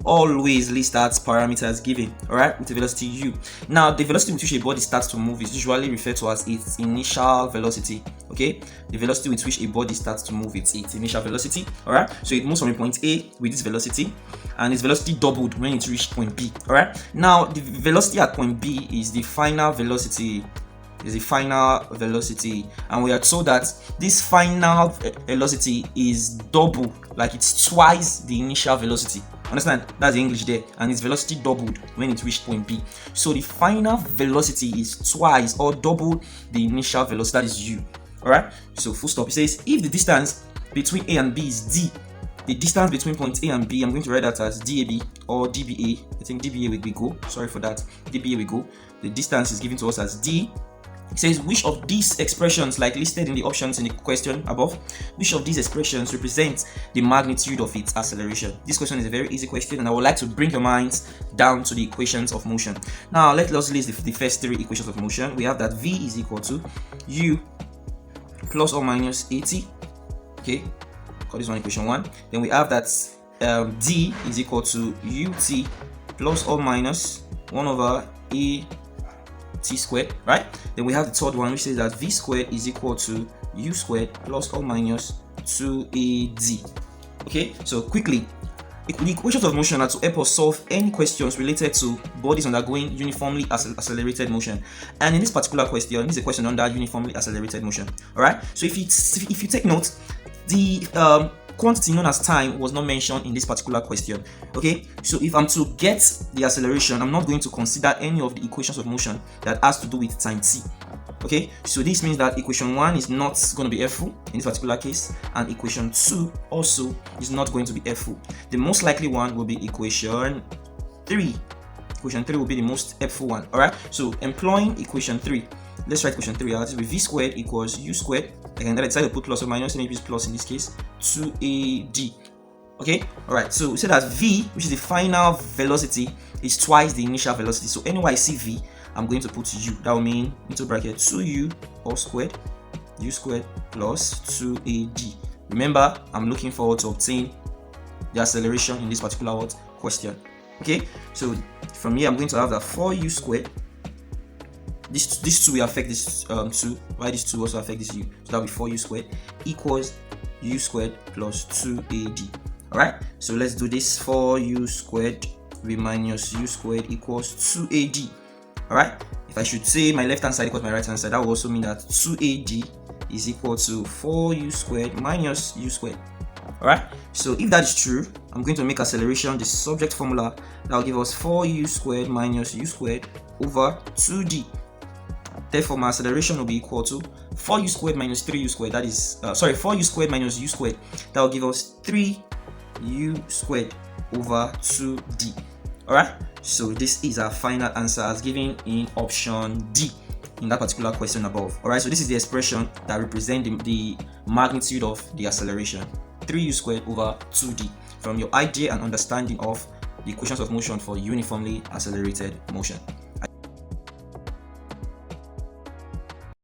always list out parameters given, all right, with the velocity u. Now, the velocity with which a body starts to move is usually referred to as its initial velocity. Okay, the velocity with which a body starts to move, it's its initial velocity. All right, so it moves from a point A with this velocity, and its velocity doubled when it reached point B. All right, now the velocity at point B is the final velocity. And we are told that this final velocity is double, like it's twice the initial velocity. Understand? That's the English there. And its velocity doubled when it reached point B. So the final velocity is twice or double the initial velocity, that is u. Alright, so full stop. It says if the distance between A and B is d, the distance between point A and B, I'm going to write that as DAB or DBA. I think DBA will go. Sorry for that. DBA will go. The distance is given to us as d. It says which of these expressions, like listed in the options in the question above, which of these expressions represents the magnitude of its acceleration? This question is a very easy question, and I would like to bring your minds down to the equations of motion. Now let us list the first three equations of motion. We have that v is equal to u plus or minus at. Okay, call this one equation 1. Then we have that d is equal to ut plus or minus 1 over a t squared, right? Then we have the third one, which says that v squared is equal to u squared plus or minus 2ad. Okay, so quickly, the equations of motion are to help us solve any questions related to bodies undergoing uniformly accelerated motion. And in this particular question, this is a question under uniformly accelerated motion. All right, so if you take note, the quantity known as time was not mentioned in this particular question. Okay, so if I'm to get the acceleration, I'm not going to consider any of the equations of motion that has to do with time t. Okay, so this means that equation 1 is not going to be helpful in this particular case, and equation 2 also is not going to be helpful. The most likely one will be equation 3. Equation 3 will be the most helpful one. All right, so employing equation 3, let's write equation 3 out. This will be v squared equals u squared. I can decide to put plus or minus, and use plus in this case, 2ad. Okay, all right, so we say that v, which is the final velocity, is twice the initial velocity. So anywhere I see v, I'm going to put u. That will mean into bracket 2u all squared, u squared plus 2ad. Remember, I'm looking forward to obtain the acceleration in this particular question. Okay, so from here I'm going to have that 4u squared. This 2 will affect this 2, while this 2 also affect this u. So that will be 4u squared equals u squared plus 2ad. Alright, so let's do this. 4u squared v minus u squared equals 2ad. Alright, if I should say my left hand side equals my right hand side, that will also mean that 2ad is equal to 4u squared minus u squared. Alright, so if that is true, I'm going to make acceleration the subject formula. That will give us 4u squared minus u squared over 2d. Therefore, my acceleration will be equal to 4u squared minus 3u squared. That is, 4u squared minus u squared. That will give us 3u squared over 2d. Alright, so this is our final answer as given in option D in that particular question above. Alright, so this is the expression that represents the magnitude of the acceleration. 3u squared over 2d, from your idea and understanding of the equations of motion for uniformly accelerated motion.